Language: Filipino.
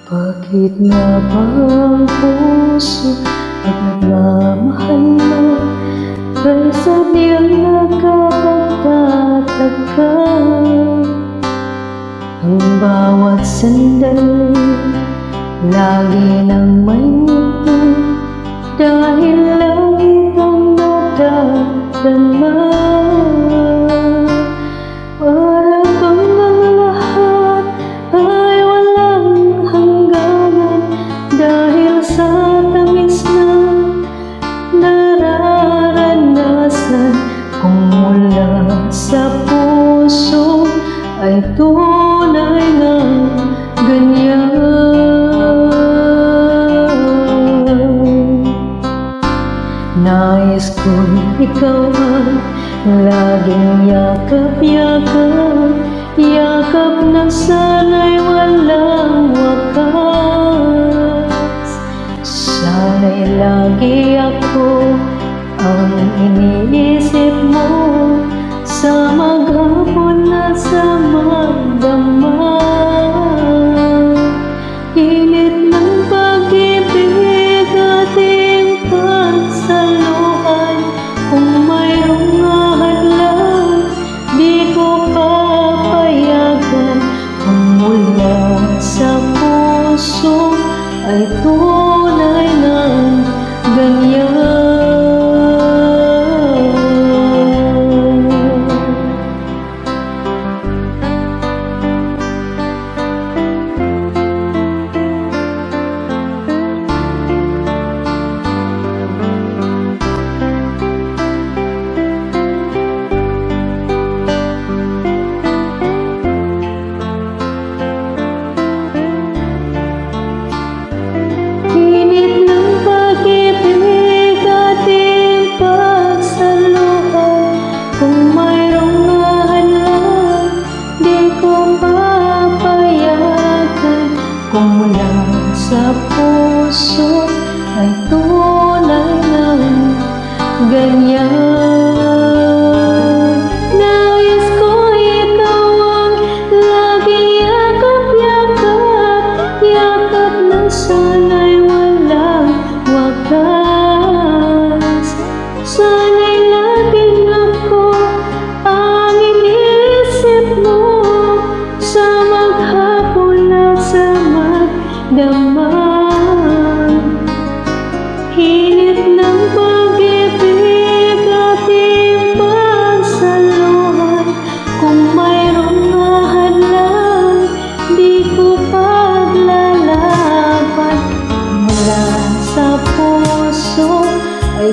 Bakit nga ba ang puso at nagmamahal mo ay sadyang nakakapagtataka? Ang bawat sandali lagi nang may ngiti dahil langit ang nadadarama. Para bang ang lahat ay walang hangganan dahil sa tamis ng nararanasan. Kung mula sa puso ay tunay ng ganyan. Nais ko'y ikaw ang laging yakap-yakap, yakap na sana'y walang wakas. Sana'y lagi ako ang iniisip mo sa maghapon at sa magdamag. Init ng pag-ibig ating pagsaluhan, kung mayroong hadlang di ko papayagan. Kung mula sa puso ay tunay ng ganyan. Kung mula sa puso ay tunay ng ganyan. Nais ko ikaw ang laging yakap-yakap, yakap na sana'y walang wakas. Sana'y laging ako ang iniisip mo sa maghapon at sa damang. Hinit ng pag-ibig ating pagsaluhan, kung mayroong hadlang di ko paglalaban. Mula sa puso ay